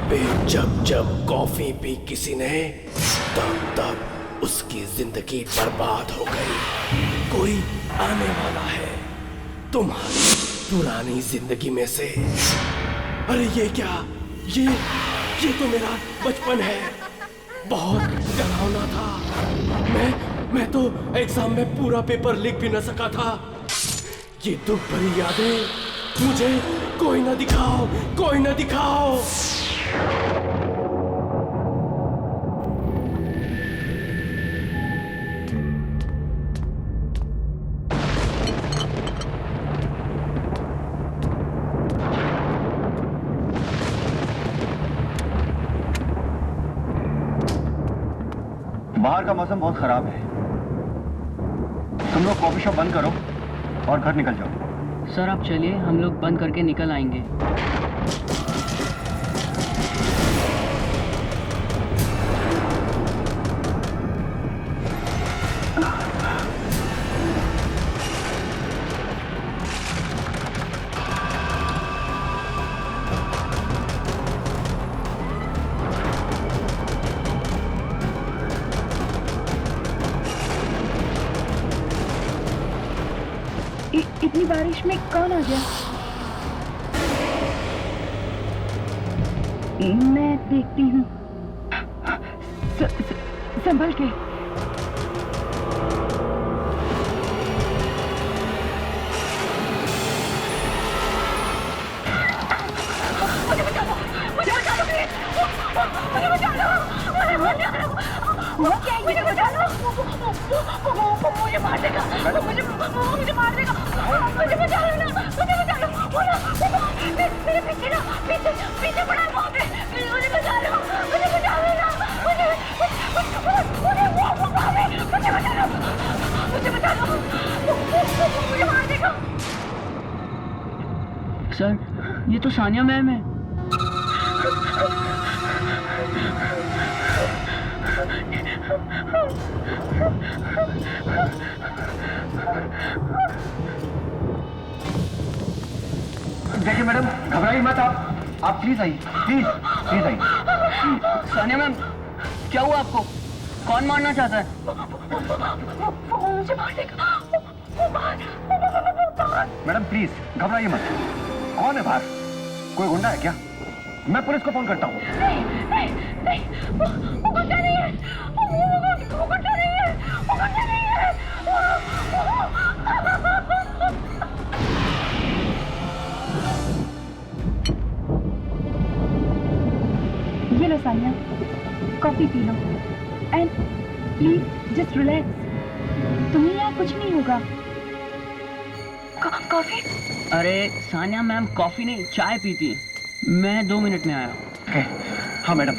फिर जब जब कॉफी पी किसी ने, तब तब उसकी जिंदगी बर्बाद हो गई। कोई आने वाला है तुम्हारी पुरानी जिंदगी में से। अरे ये क्या, ये तो मेरा बचपन है, बहुत डरावना था। मैं तो एग्जाम में पूरा पेपर लिख भी न सका था। ये दुख भरी यादें मुझे कोई ना दिखाओ, कोई ना दिखाओ। बाहर का मौसम बहुत खराब है, तुम लोग कॉफी शॉप बंद करो और घर निकल जाओ। सर आप चलिए, हम लोग बंद करके निकल आएंगे। इतनी बारिश में कौन आ गया? मैं देखती हूँ। संभल के। मुझे बचा लो, मुझे बचा लो, मुझे बचा लो, वो क्या है? मुझे बचा लो, वो मुझे मार देगा, मुझे मार देगा, मुझे बचा लो ना, मुझे बचा लो, मेरे पीछे ना, पीछे पड़ा है वहाँ पे, मुझे बचा लो ना, मुझे बचा लो, मुझे मार देगा। सर ये तो सानिया मैम है। देखिए मैडम, घबराइए मत, आप प्लीज आइए, प्लीज आइए। सानिया मैम क्या हुआ आपको? कौन मारना चाहता है? वो मुझे मार देगा। मैडम प्लीज घबराइए मत। कौन है बाहर? कोई गुंडा है क्या? मैं पुलिस को फोन करता हूँ। नहीं, वो गुंडा नहीं है, वो गुंडा नहीं है, वो गुंडा नहीं है। ये लो सानिया, कॉफी पी लो एंड प्लीज जस्ट रिलैक्स। तुम्हें यहाँ कुछ नहीं होगा। कॉफी? अरे सानिया मैम कॉफी नहीं चाय पीती। मैं 2 मिनट में आया। हाँ मैडम,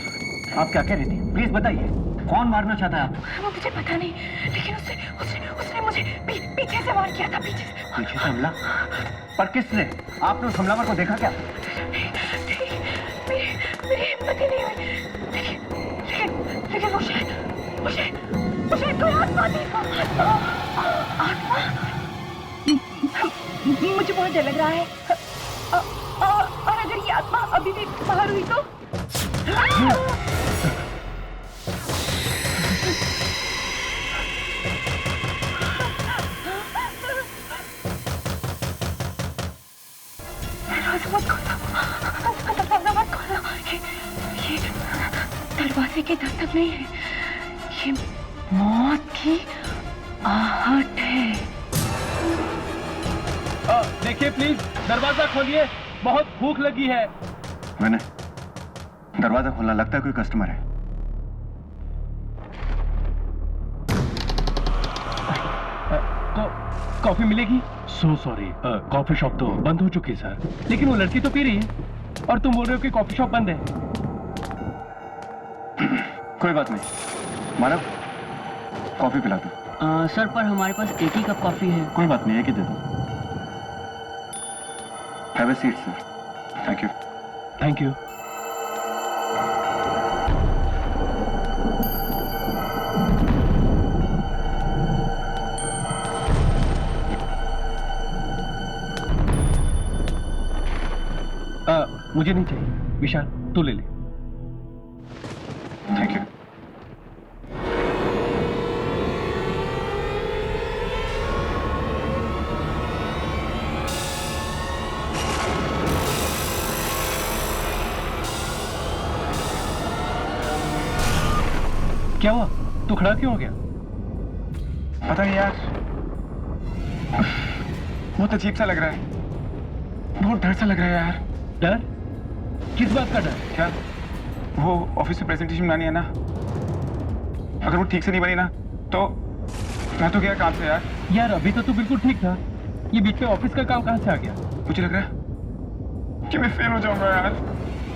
आप क्या कह रही थी? प्लीज बताइए, कौन मारना चाहता है आपको? वो मुझे पता नहीं, लेकिन उसने मुझे पीछे से वार किया था, पीछे से हमला? पर किसने? आपने उस हमलावर को देखा क्या? मेरी हिम्मत ही नहीं हुई, लेकिन वो शायद कोई आत्मा थी। आत्मा? मुझे बहुत डर लग रहा है। और अगर ये आत्मा अभी भी बाहर हुई तो? दरवाजे के दस्तक नहीं है, ये मौत की आहट है। देखिए प्लीज दरवाजा खोलिए, बहुत भूख लगी है। मैंने दरवाजा खोलना, लगता है कोई कस्टमर है। कॉफी मिलेगी? सो सॉरी, कॉफी शॉप तो बंद हो चुकी है सर। लेकिन वो लड़की तो पी रही है और तुम बोल रहे हो कि कॉफी शॉप बंद है। कोई बात नहीं, मानव कॉफी पिला दो। सर पर हमारे पास एक ही कप कॉफी है। कोई बात नहीं, एक ही दे दो। Have a seat sir. Thank you. Thank you. मुझे नहीं चाहिए। विशाल तू ले ले। Thank you. क्या हुआ? तू खड़ा क्यों हो गया? पता नहीं यार, बहुत अजीब सा लग रहा है, बहुत डर सा लग रहा है यार। डर? किस बात का डर? क्या वो ऑफिस में प्रेजेंटेशन बनानी है ना, अगर वो ठीक से नहीं बनी ना तो मैं तो गया काम से यार। यार अभी तो तू बिल्कुल ठीक था, ये बीच में ऑफिस का काम कहाँ से आ गया? मुझे लग रहा है कि मैं फेल हो जाऊंगा यार।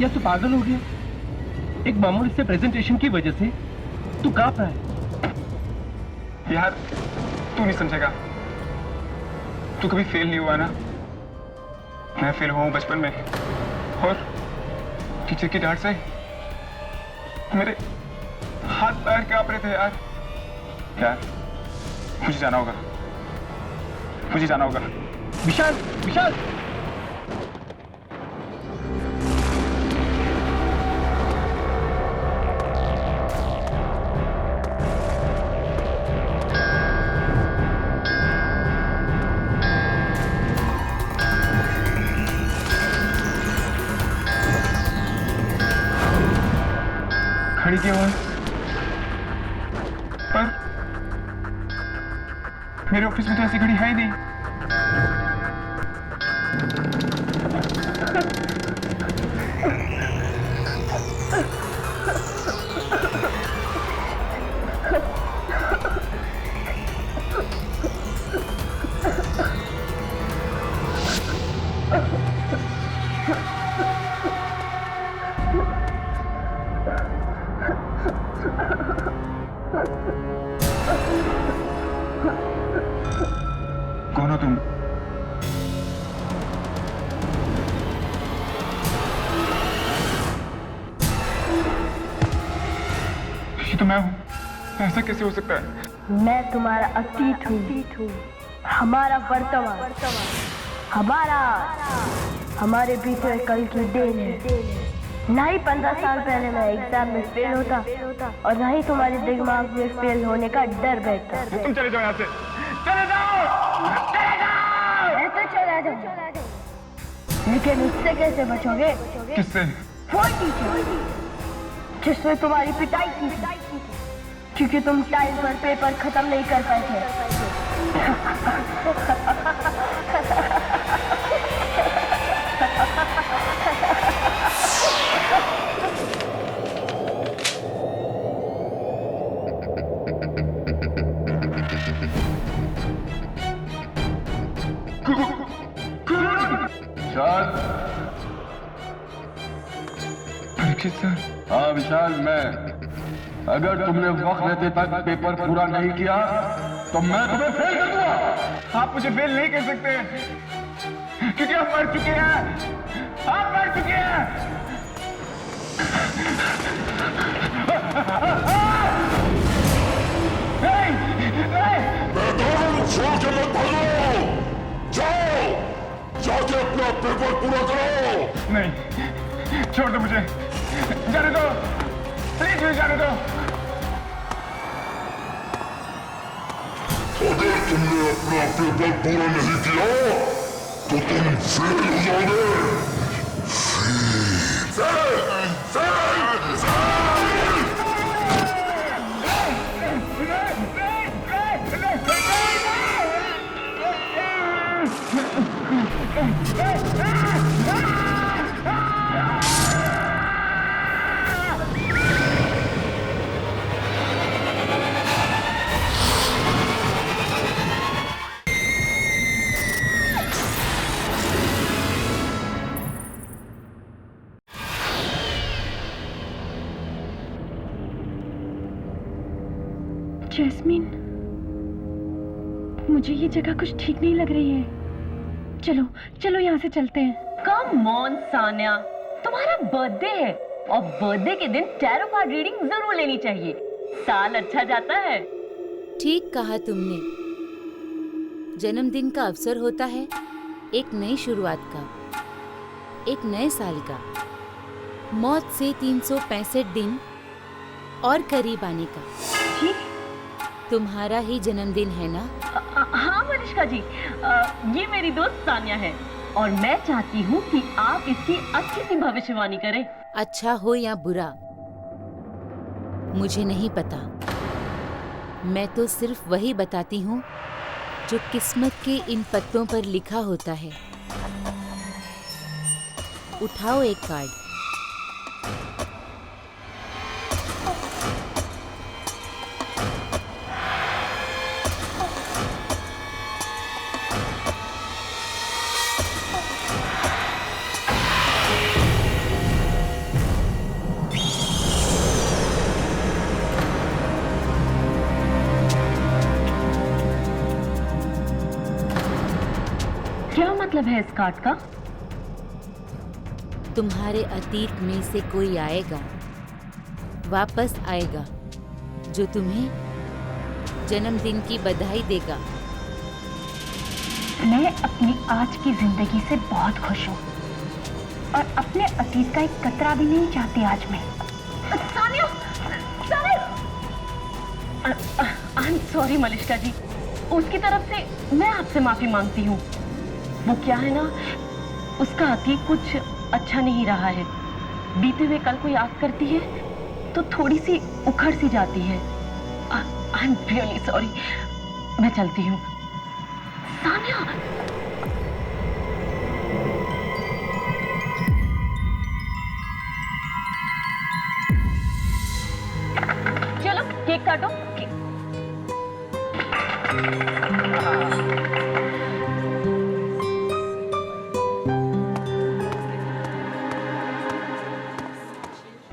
यार तू पागल हो गया? एक मामूली से प्रेजेंटेशन की वजह से तू कांप रहा है। यार तू नहीं समझेगा, तू कभी फेल नहीं हुआ ना, मैं फेल हुआ हूँ बचपन में, और टीचर की डांट से मेरे हाथ पैर कांप रहे थे यार। यार मुझे जाना होगा, मुझे जाना होगा। विशाल, विशाल! खड़ी क्यों है? पर मेरे ऑफिस में तो ऐसी घड़ी है ही नहीं। कौन हो तुम? ये तो मैं हूँ, ऐसा कैसे हो सकता है? मैं तुम्हारा अतीत हूँ, हमारा वर्तमान, हमारा हमारे बीते कल की देन है। ना ही 15 साल पहले मैं एग्जाम में फेल होता और ना ही तुम्हारे दिमाग में फेल होने का डर बैठता। तुम चले जाओ यहाँ से, चले जाओ, चले जाओ। मैं तो चला जाऊँ, लेकिन उससे कैसे बचोगे? किससे? वो टीचर जिसने तुम्हारी पिटाई की थी, क्योंकि तुम टाइम पर पेपर खत्म नहीं कर पाए थे। परीक्षित सर। हाँ विशाल, मैं। अगर तुमने वक्त रहते तक पेपर पूरा नहीं किया तो मैं तुम्हें फेल कर दूंगा। आप मुझे फेल नहीं कर सकते, क्योंकि आप मर चुके हैं, आप मर चुके हैं। मैदान छोड़ के मत भागो, जाओ जाके अपना पेपर पूरा करो। नहीं, छोड़ दो मुझे, जाने दो, प्लीज मुझे जाने दो। अगर तुमने अपना पेपर पूरा नहीं किया तो तुम फेल हो जाओगे। Fail, fail, fail. जैस्मीन, मुझे ये जगह कुछ ठीक नहीं लग रही है। चलो चलो यहाँ से चलते हैं। कम ऑन सान्या, तुम्हारा बर्थडे है और बर्थडे के दिन टैरो कार्ड रीडिंग जरूर लेनी चाहिए, साल अच्छा जाता है। ठीक कहा तुमने, जन्मदिन का अवसर होता है एक नई शुरुआत का, एक नए साल का। मौत से 365 दिन और करीब आने का। जी तुम्हारा ही जन्मदिन है ना? हाँ मनीषका जी, ये मेरी दोस्त सानिया है और मैं चाहती हूँ कि आप इसकी अच्छी सी भविष्यवाणी करें। अच्छा हो या बुरा मुझे नहीं पता, मैं तो सिर्फ वही बताती हूँ जो किस्मत के इन पत्तों पर लिखा होता है। उठाओ एक कार्ड। क्या मतलब है इस कार्ड का? तुम्हारे अतीत में से कोई आएगा, वापस आएगा, जो तुम्हें जन्मदिन की बधाई देगा। मैं अपनी आज की जिंदगी से बहुत खुश हूँ और अपने अतीत का एक कतरा भी नहीं चाहती आज मैं। Sania, I am sorry Manishka जी, उसकी तरफ से मैं आपसे माफी मांगती हूँ। वो क्या है ना, उसका अतीत कुछ अच्छा नहीं रहा है। बीते हुए कल को याद करती है तो थोड़ी सी उखड़ सी जाती है। आई एम रियली सॉरी, मैं चलती हूँ। सानिया, चलो केक काटो।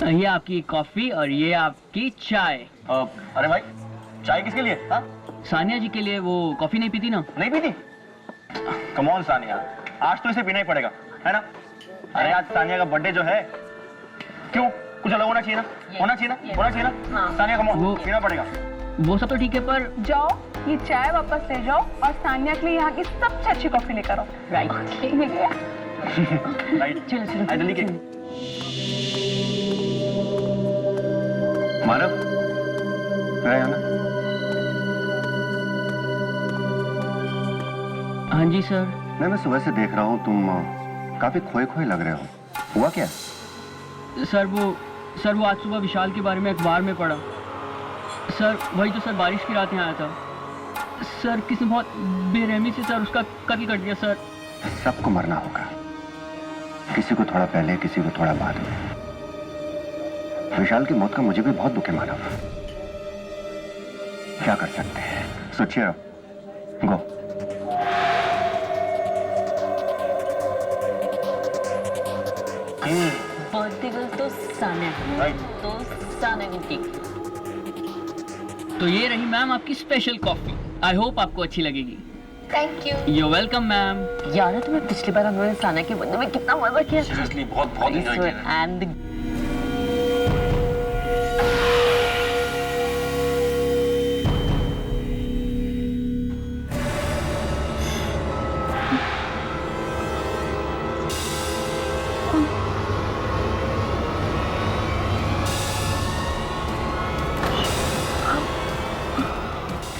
ये आपकी कॉफी और ये आपकी चाय। अरे भाई, चाय किसके लिए? हाँ, सानिया जी के लिए। वो कॉफी नहीं पीती ना? नहीं पीती? कम ऑन सानिया, आज तो इसे पीना ही पड़ेगा, है ना? अरे आज सानिया का बर्थडे जो है, क्यों कुछ अलग होना चाहिए ना? होना चाहिए ना? होना चाहिए ना? हाँ। सानिया कम ऑन, पीना पड़ेगा। वो सब तो ठीक है, पर जाओ ये चाय वापस ले जाओ और सानिया के लिए यहाँ की सबसे अच्छी कॉफी लेकर आओ। राइट, राइट, चलो चलो आई जल्दी के। मानव, है ना? हाँ जी सर। मैं सुबह से देख रहा हूँ तुम काफी खोए खोए लग रहे हो। हुआ क्या? सर वो आज सुबह विशाल के बारे में अखबार में पढ़ा। सर वही तो सर, बारिश की रात यहाँ आया था। सर किसी बहुत बेरहमी से सर उसका कत्ल कर दिया सर। सबको मरना होगा, किसी को थोड़ा पहले, किसी को थोड़ा बाद में। विशाल की मौत का मुझे भी बहुत दुख है मानव। क्या कर सकते हैं? सोचिए, गो। बर्थडे गर्ल तो सानिया, तो सानिया को केक। तो ये रही मैम आपकी स्पेशल कॉफी। आई होप आपको अच्छी लगेगी। Thank you. You welcome ma'am. याद है तुम्हें पिछली बार हमने सानिया के बर्थडे में कितना मजा किया? सीरियसली बहुत बहुत एंजॉय किया। एंड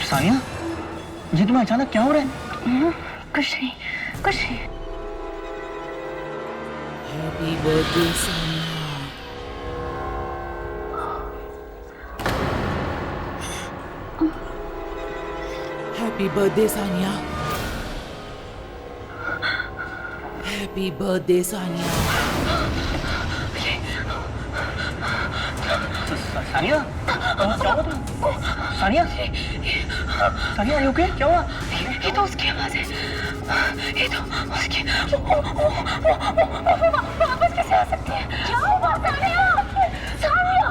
सानिया, जी तुम्हें अचानक क्या हो रहा है? कुछ नहीं, कुछ नहीं। Happy birthday Sania. Happy birthday Sania. Happy birthday Sania. Sania, क्या हुआ तुम? Sania, Sania are you okay? क्या हुआ? ये तो उसकी आवाज है। ये तो उसकी। वापस कैसे आ सकती है? क्या हुआ सानिया? सानिया,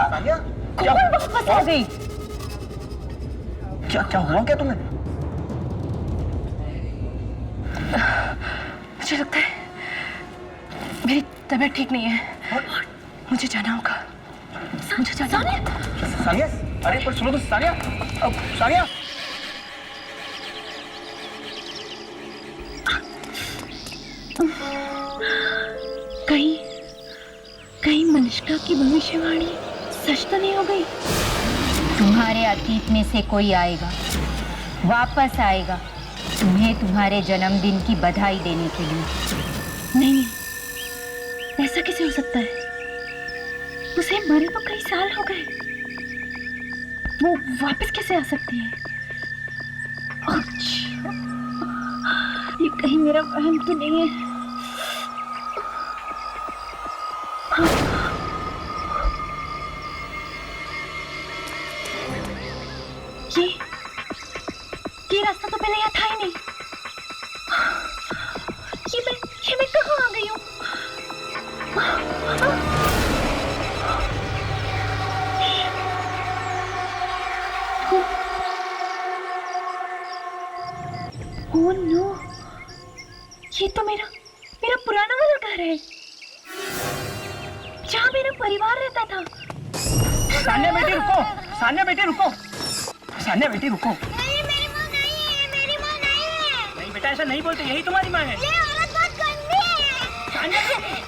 सानिया, क्या वापस आ गई। क्या हुआ क्या तुम्हें? मुझे लगता है मेरी तबीयत ठीक नहीं है। मुझे जाना होगा। मुझे जाना होगा। सानिया, अरे पर सुनो तो सानिया, सानिया। कहीं मनीषका की भविष्यवाणी सच तो नहीं हो गई? तुम्हारे अतीत में से कोई आएगा, वापस आएगा तुम्हें तुम्हारे जन्मदिन की बधाई देने के लिए। नहीं, ऐसा कैसे हो सकता है? उसे मरे तो कई साल हो गए, वो वापस कैसे आ सकती है? अच्छा, ये कहीं मेरा वहम तो नहीं है? ये रास्ता तो पहले यहाँ था ही नहीं। ये मैं कहाँ आ गई हूँ? ओह नो, ये तो मेरा पुराना वाला घर है, जहाँ मेरा परिवार रहता था। सान्या बेटी रुको, सान्या बेटी रुको, सान्या बेटी रुको। नहीं, मेरी माँ नहीं है, मेरी माँ नहीं है। नहीं बेटा, ऐसा नहीं बोलते, यही तुम्हारी माँ है। ये औरत बहुत गंदी है। सान्या नहीं।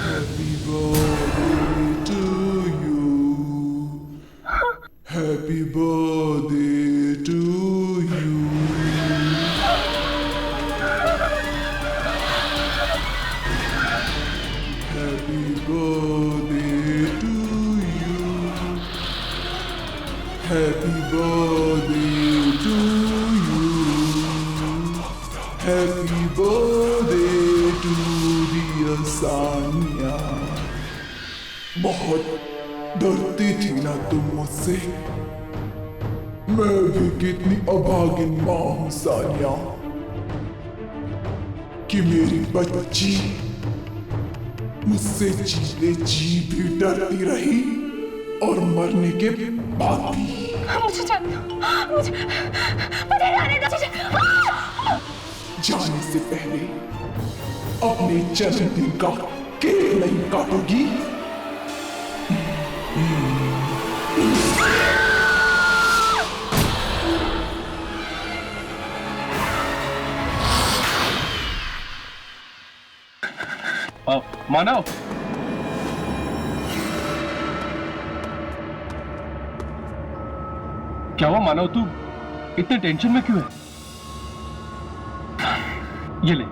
Happy birthday to you. Happy birthday to you. Happy birthday to you. Happy birthday to dear Sanya. बहुत डरती थी ना तुम मुझसे। मैं भी कितनी अभागिन माँ हूँ सानिया, कि मेरी बच्ची मुझसे जीते जी भी डरती रही और मरने के बाद भी। मुझे जाने दो, मुझे जाने दो। जाने से पहले अपने जन्मदिन का केक नहीं काटोगी? मानव, क्या हुआ मानव, तू इतने टेंशन में क्यों है? ये ले,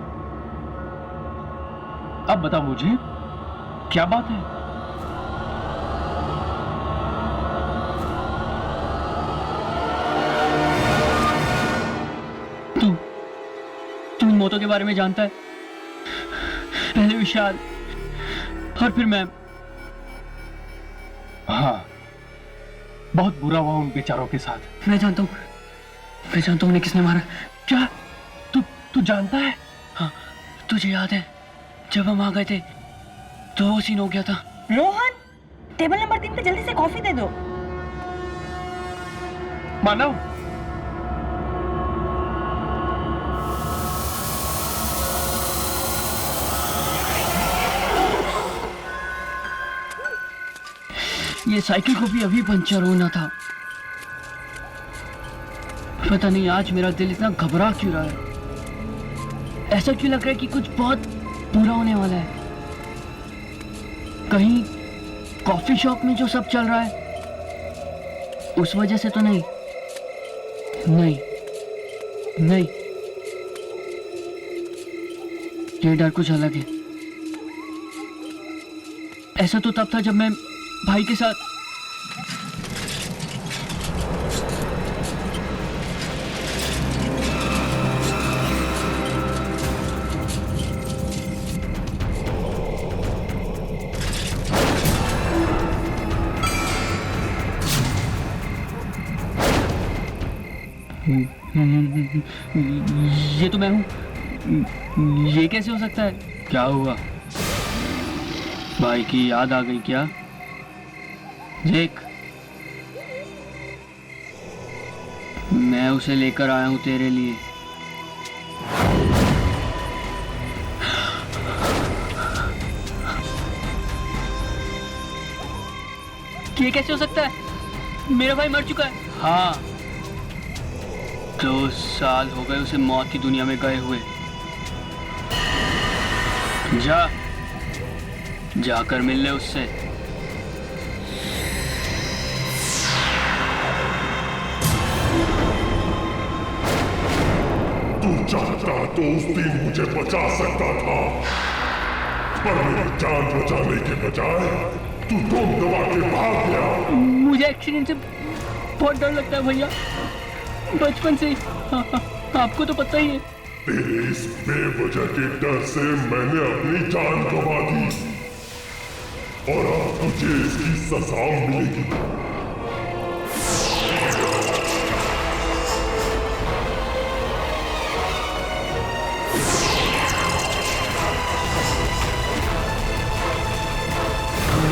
अब बता मुझे क्या बात है? तू इन मौतों के बारे में जानता है? पहले विशाल और फिर मैं। हाँ, बहुत बुरा हुआ उन बेचारों के साथ। मैं जानता हूँ उन्हें किसने मारा। क्या तू जानता है? हाँ, तुझे याद है जब हम आ गए थे तो वो सीन हो गया था। रोहन, टेबल नंबर 3 पे जल्दी से कॉफी दे दो। मानव, ये साइकिल को भी अभी पंचर होना था। पता नहीं आज मेरा दिल इतना घबरा क्यों रहा है। ऐसा क्यों लग रहा है कि कुछ बहुत बुरा होने वाला है। कहीं कॉफी शॉप में जो सब चल रहा है उस वजह से तो नहीं। ये डर कुछ अलग है। ऐसा तो तब था जब मैं भाई के साथ ये तो मैं हूं। ये कैसे हो सकता है? क्या हुआ? भाई की याद आ गई क्या? देख, मैं उसे लेकर आया हूं तेरे लिए। ये कैसे हो सकता है? मेरा भाई मर चुका है। हाँ, 2 साल हो गए उसे मौत की दुनिया में गए हुए। जाकर मिल ले उससे। तू चाहता तो उस दिन मुझे बचा सकता था, पर मेरी जान बचाने के बजाय तू दम दबा के भाग गया। मुझे एक्सीडेंट से बहुत डर लगता है भैया, बचपन से ही। आपको तो पता ही है। तेरे इस बेवजह के डर से मैंने अपनी जान गंवा दी, और अब तुझे इसकी सजा मिलेगी।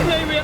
नहीं भैया।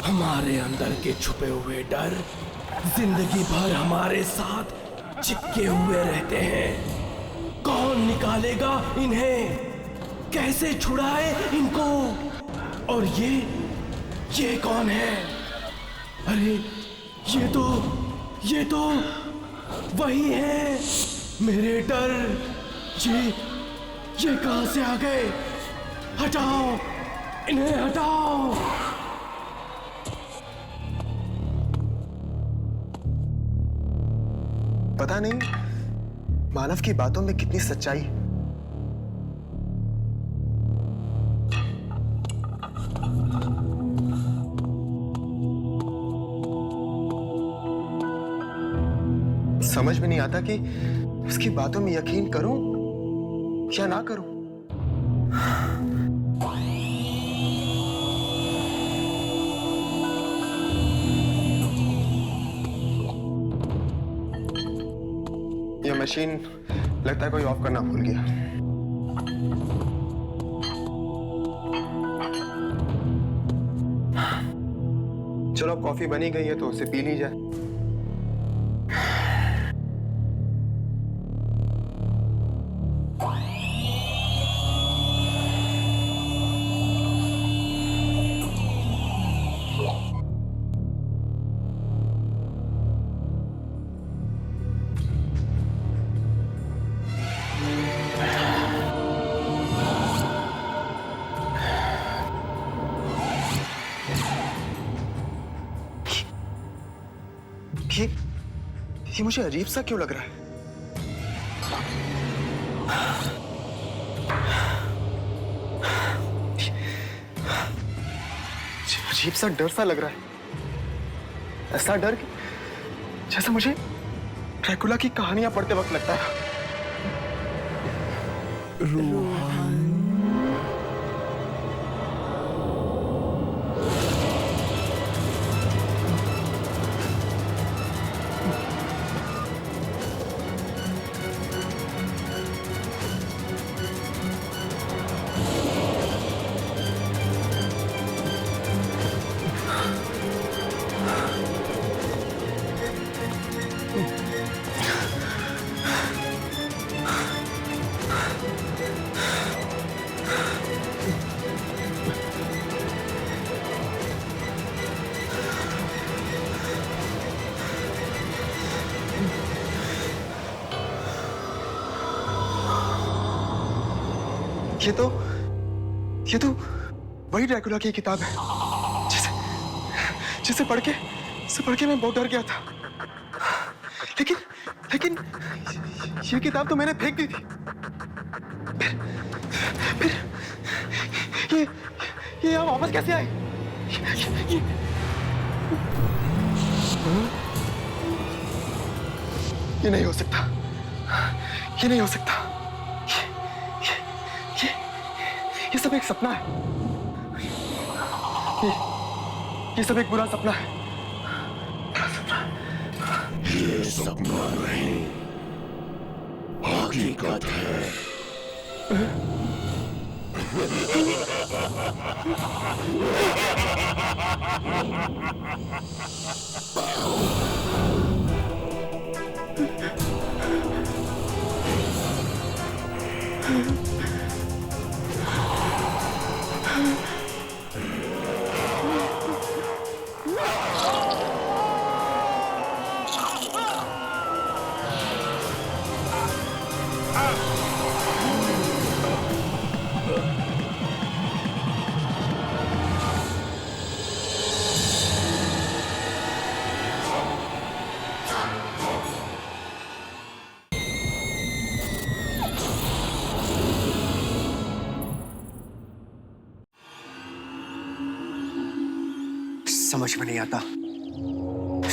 हमारे अंदर के छुपे हुए डर जिंदगी भर हमारे साथ चिपके हुए रहते हैं। कौन निकालेगा इन्हें? कैसे छुड़ाए इनको? और ये कौन है? अरे ये तो वही है मेरे डर। ये कहां से आ गए? हटाओ इन्हें, हटाओ। पता नहीं मानव की बातों में कितनी सच्चाई। समझ में नहीं आता कि उसकी बातों में यकीन करूं या ना करूं। मशीन लगता है कोई ऑफ करना भूल गया। चलो अब कॉफी बनी गई है तो उसे पी ली जाए। ये मुझे अजीब सा क्यों लग रहा है? अजीब सा डर सा लग रहा है। ऐसा डर कि जैसे मुझे ड्रैकुला की कहानियां पढ़ते वक्त लगता है। रोहन ये तो वही ड्रैकुला की किताब है जिसे पढ़ के मैं बहुत डर गया था। लेकिन ये किताब तो मैंने फेंक दी थी। फिर ये यहाँ वापस कैसे आई? ये नहीं हो सकता। ये नहीं हो सकता। ये सब एक सपना है। ये सब एक बुरा सपना है। ये सपना नहीं, हकीकत है।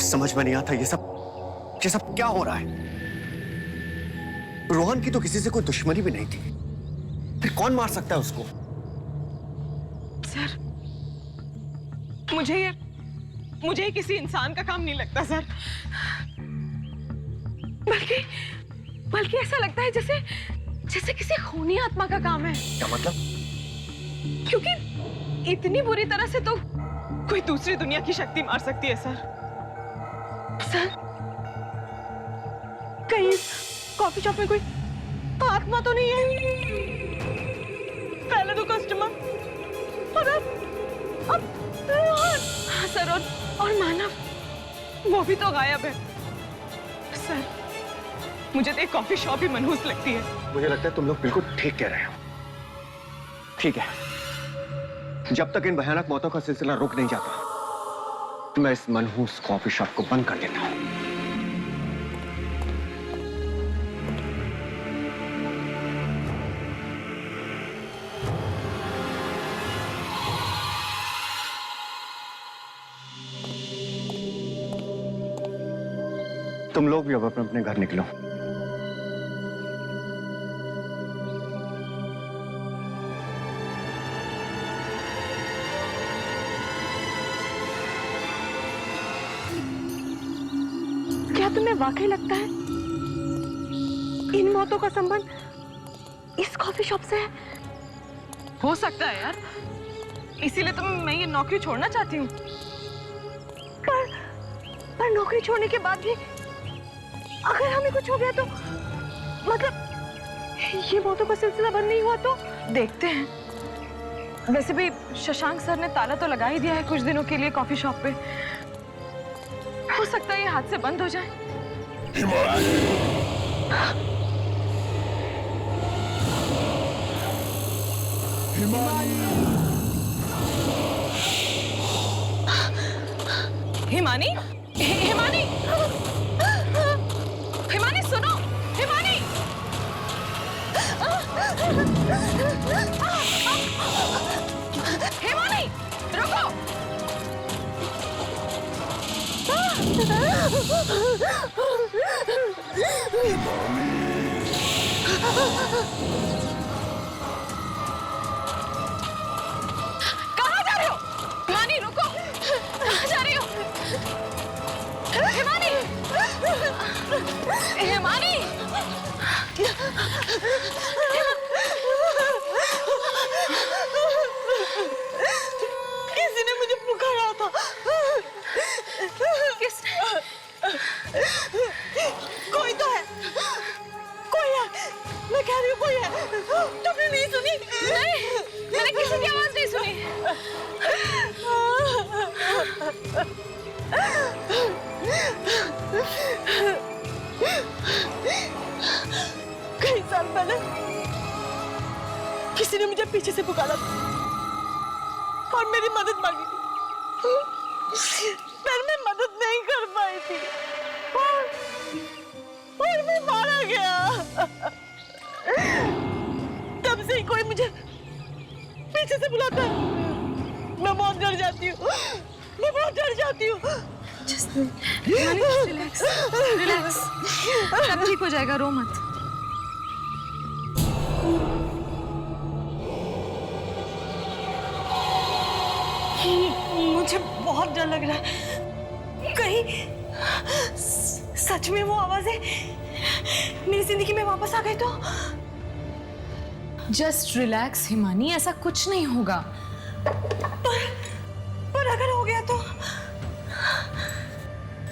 समझ में नहीं आता ये सब क्या हो रहा है? रोहन की तो किसी से कोई दुश्मनी भी नहीं थी, फिर कौन मार सकता है उसको? सर, मुझे किसी इंसान का काम नहीं लगता सर। बल्कि ऐसा लगता है जैसे किसी खूनी आत्मा का काम है। क्या मतलब? क्योंकि इतनी बुरी तरह से तो कोई दूसरी दुनिया की शक्ति मार सकती है सर। कहीं कॉफी शॉप में कोई आत्मा तो नहीं है? पहले तो कस्टमर और अब हाँ सर, और मानव वो भी तो गायब है सर। मुझे तो एक कॉफी शॉप ही मनहूस लगती है। मुझे लगता है तुम लोग बिल्कुल ठीक कह रहे हो। ठीक है, जब तक इन भयानक मौतों का सिलसिला रुक नहीं जाता मैं इस मनहूस कॉफी शॉप को बंद कर देता हूं। तुम लोग भी अब अपने अपने घर निकलो। क्या तुम्हें वाकई लगता है इन मौतों का संबंध इस कॉफी शॉप से है। हो सकता है यार, इसीलिए तो मैं ये नौकरी छोड़ना चाहती हूँ। पर नौकरी छोड़ने के बाद भी अगर हमें कुछ हो गया तो, मतलब ये मौतों का सिलसिला बंद नहीं हुआ तो देखते हैं। वैसे भी शशांक सर ने ताला तो लगा ही दिया है कुछ दिनों के लिए कॉफी शॉप पे। हो सकता है ये हाथ से बंद हो जाए। हिमानी, हिमानी, हिमानी सुनो, हिमानी, हिमानी रुको। कहाँ जा रहे हो? हिमानी रुको, कहाँ जा रही हो? हिमानी, हिमानी, किसी ने मुझे पुकारा था। किसने? कोई तो है, कोई है, मैं कह रही हूँ कोई है। तुमने नहीं सुनी? नहीं, मैंने किसी की आवाज नहीं सुनी। कई साल पहले किसी ने मुझे पीछे से पुकारा था और मेरी मदद मांगी थी, पर मैं मदद नहीं कर पाई थी और मैं मारा गया। तब से ही कोई मुझे पीछे से बुलाता है, मैं बहुत डर जाती हूँ, मैं बहुत डर जाती हूँ। रिलैक्स, रिलैक्स, सब ठीक हो जाएगा, रो मत। मुझे बहुत डर लग रहा है, कहीं सच में वो आवाजें मेरी जिंदगी में वापस आ गई तो। जस्ट रिलैक्स हिमानी, ऐसा कुछ नहीं होगा। पर अगर हो गया तो?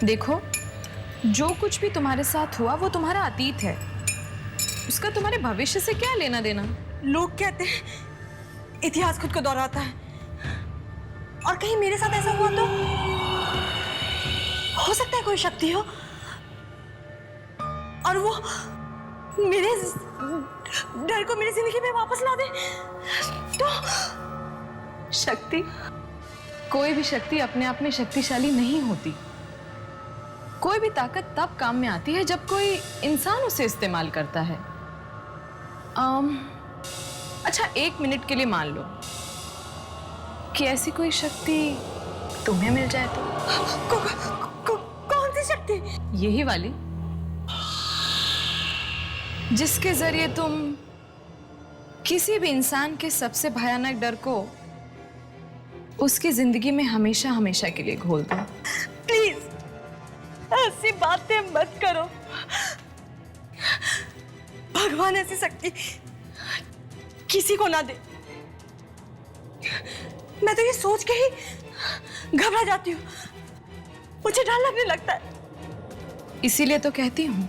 देखो, जो कुछ भी तुम्हारे साथ हुआ वो तुम्हारा अतीत है, उसका तुम्हारे भविष्य से क्या लेना देना। लोग कहते हैं इतिहास खुद को दोहराता है, और कहीं मेरे साथ ऐसा हुआ तो? हो सकता है कोई शक्ति हो और वो मेरे डर को मेरी जिंदगी में वापस ला दे तो? शक्ति? कोई भी शक्ति अपने आप में शक्तिशाली नहीं होती। कोई भी ताकत तब काम में आती है जब कोई इंसान उसे इस्तेमाल करता है। अच्छा, 1 मिनट के लिए मान लो कि ऐसी कोई शक्ति तुम्हें मिल जाए तो? कौन सी शक्ति? यही वाली जिसके जरिए तुम किसी भी इंसान के सबसे भयानक डर को उसकी जिंदगी में हमेशा हमेशा के लिए घोल दो। प्लीज ऐसी बातें मत करो। भगवान ऐसी शक्ति किसी को ना दे। मैं तो ये सोच के ही घबरा जाती हूँ, मुझे डर लगने लगता है। इसीलिए तो कहती हूँ,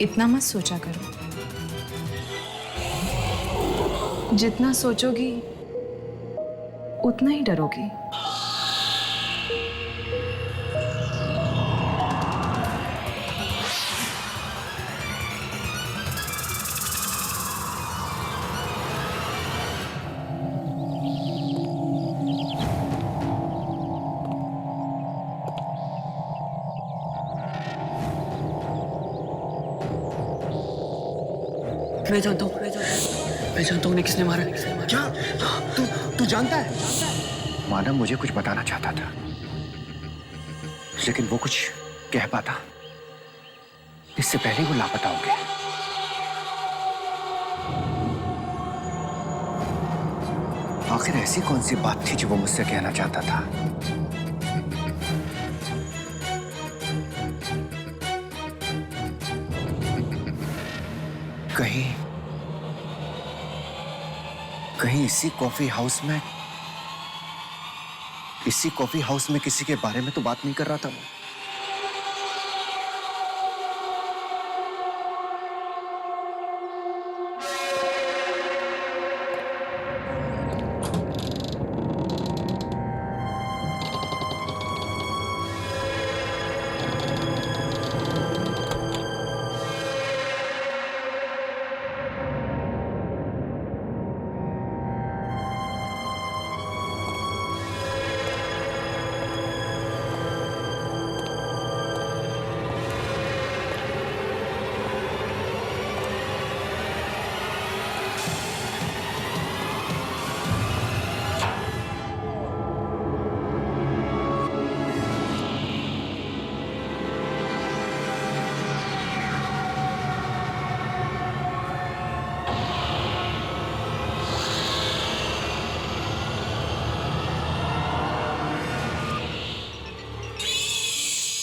इतना मत सोचा करो। जितना सोचोगी उतना ही डरोगी। मैं जानता हूँ उन्हें किसने मारा। क्या? तू जानता है? मानव मुझे कुछ बताना चाहता था, लेकिन वो कुछ कह पाता इससे पहले वो लापता हो गया। आखिर ऐसी कौन सी बात थी जो वो मुझसे कहना चाहता था? कहीं इसी कॉफी हाउस में किसी के बारे में तो बात नहीं कर रहा था वो।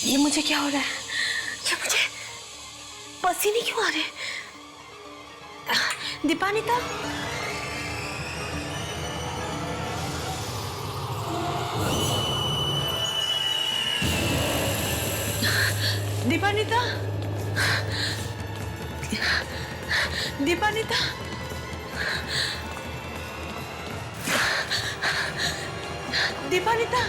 ये मुझे क्या हो रहा है? ये मुझे पसीने क्यों आ रहे हैं? दीपानिता, दीपानिता, दीपानिता, दीपानिता,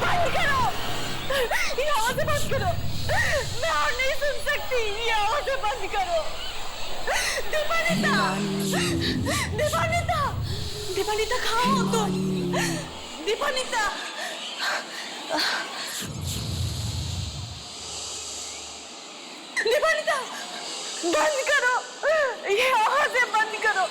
बंद करो, ये आवाज़ें बंद करो, मैं और नहीं सुन सकती, ये आवाज़ें बंद करो। दीपानिता, दीपानिता, दीपानिता कहाँ हो तुम? दीपानिता, दीपानिता, बंद करो, ये आवाज़ें बंद करो।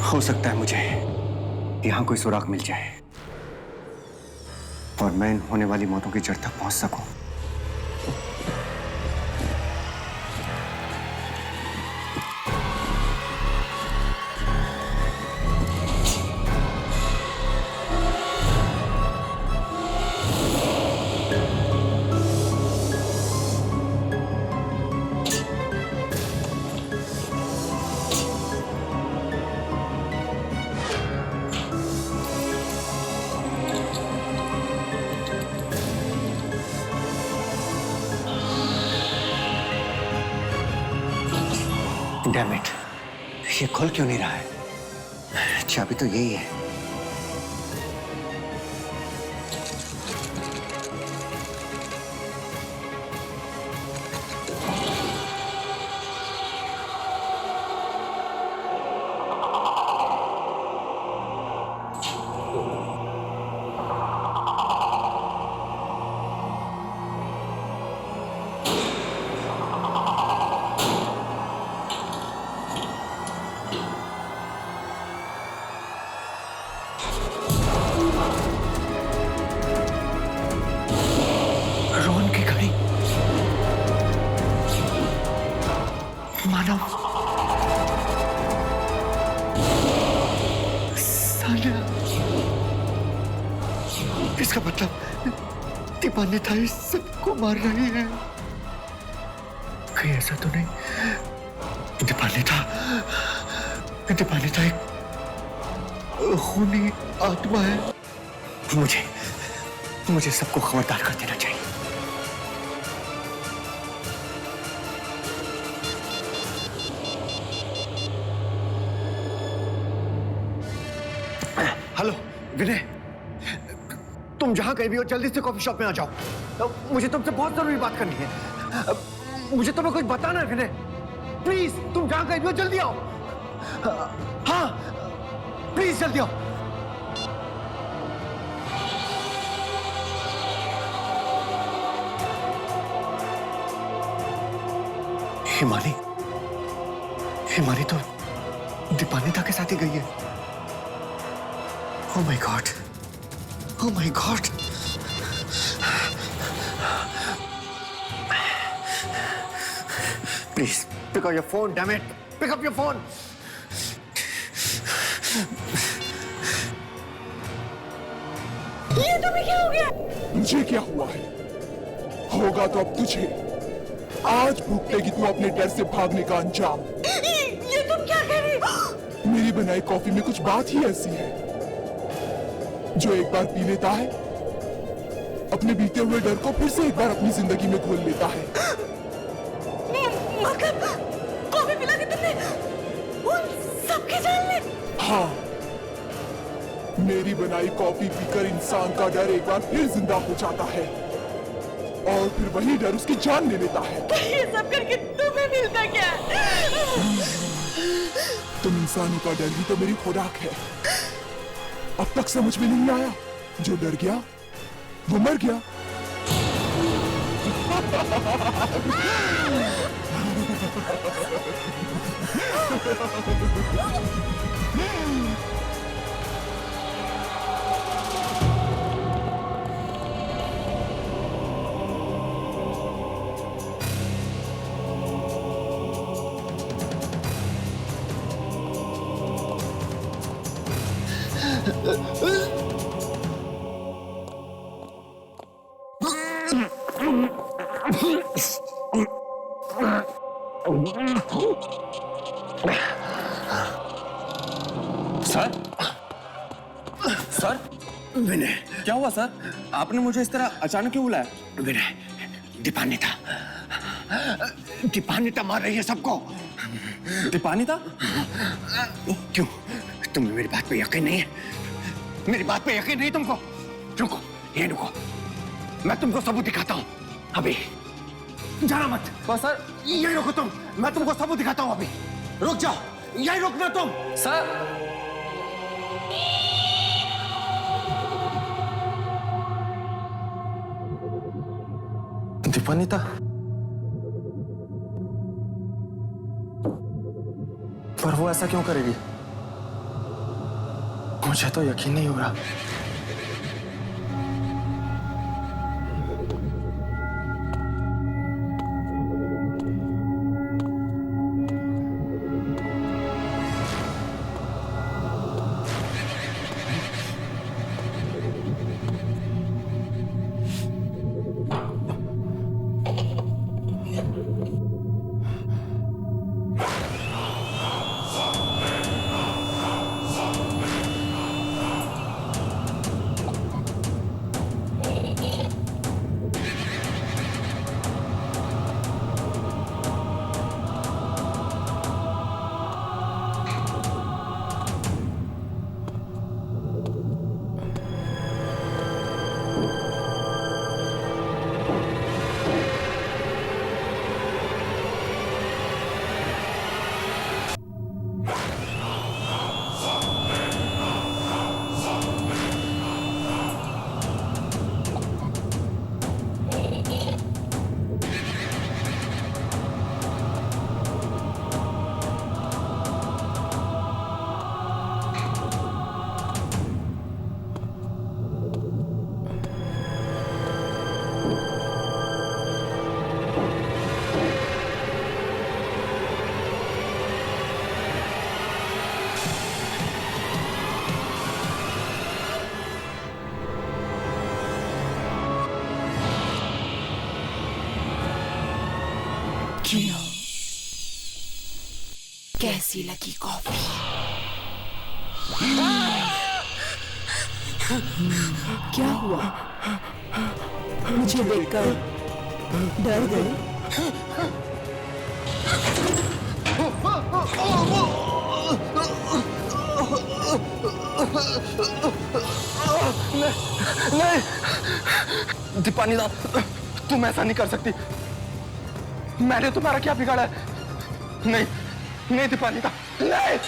हो सकता है मुझे यहां कोई सुराग मिल जाए और मैं इन होने वाली मौतों की जड़ तक पहुंच सकूं। Damn it, ये खुल क्यों नहीं रहा है? चाबी तो यही है। मानव, सानिया, इसका मतलब दीपानिता इस सबको मार रही है। कहीं ऐसा तो नहीं दीपानिता एक खूनी आत्मा है। मुझे सबको खबरदार कर देना चाहिए। हेलो विनय, तुम जहां कहीं भी हो जल्दी से कॉफी शॉप में आ जाओ। मुझे तुमसे बहुत जरूरी बात करनी है। मुझे तुम्हें कुछ बताना है विनय। प्लीज तुम जहां कहीं भी हो जल्दी आओ। हाँ प्लीज जल्दी आओ। हिमानी तो दीपानिता के साथ ही गई है। Oh my God! Oh my God! Please pick up your phone, damn it! Pick up your phone. ये तुम्हें क्या हो गया? मुझे क्या हुआ है? होगा तो अब तुझे। आज भुगतेगी तू अपने डर से भागने का अंजाम। ये तुम क्या कह रही हो? मेरी बनाई कॉफी में कुछ बात ही ऐसी है जो एक बार पी लेता है, अपने बीते हुए डर को फिर से एक बार अपनी जिंदगी में घोल लेता है। मतलब कॉफी पिला के तुमने उन सबके जान ले? हाँ, मेरी बनाई कॉफी पीकर इंसान का डर एक बार फिर जिंदा हो जाता है और फिर वही डर उसकी जान ले लेता है। ये सब करके तुम्हें मिलता क्या? तुम इंसानों का डर ही तो मेरी खुराक है। अब तक समझ में नहीं आया, जो डर गया वो मर गया। सर विनय, क्या हुआ सर? आपने मुझे इस तरह अचानक क्यों बुलाया? विनय, दीपानिता मार रही है सबको। दीपानिता? क्यों, तुम्हें मेरी बात पे यकीन नहीं है? मेरी बात पे यकीन नहीं तुमको? रुको, ये रुको, मैं तुमको सबूत दिखाता हूँ। अभी जाना मत। तो सर यही रुको तुम, मैं तुमको सबूत दिखाता हूँ। अभी रुक जाओ, यही रुकना तुम। सर दीपानिता, पर वो ऐसा क्यों करेगी? मुझे तो यकीन नहीं हो रहा। कैसी लगी कॉफी? क्या हुआ? मुझे देखकर डर गए? नहीं, दीपानीदा, तुम ऐसा नहीं कर सकती। मैंने तुम्हारा क्या बिगाड़ा है? नहीं, नहीं दीपानीदा, नहीं।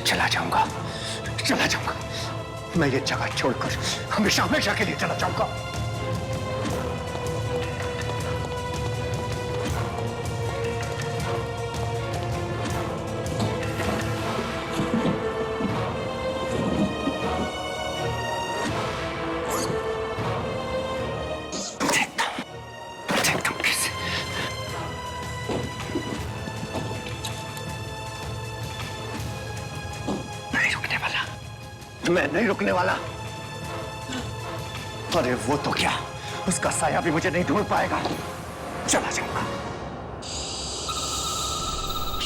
चला जाऊंगा, चला जाऊंगा। मैं ये जगह छोड़कर हमेशा हमेशा के लिए चला जाऊंगा। मैं नहीं रुकने वाला। अरे वो तो क्या, उसका साया भी मुझे नहीं ढूंढ पाएगा। चला जाऊंगा।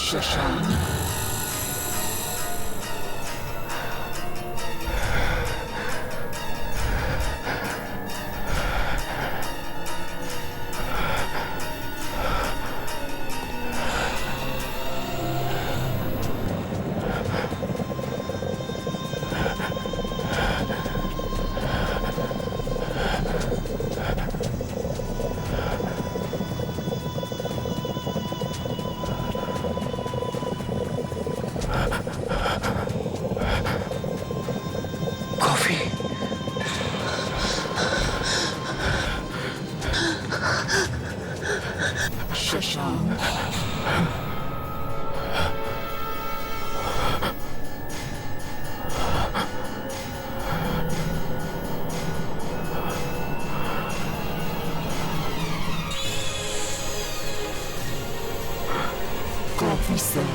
Shashank, coffee sir.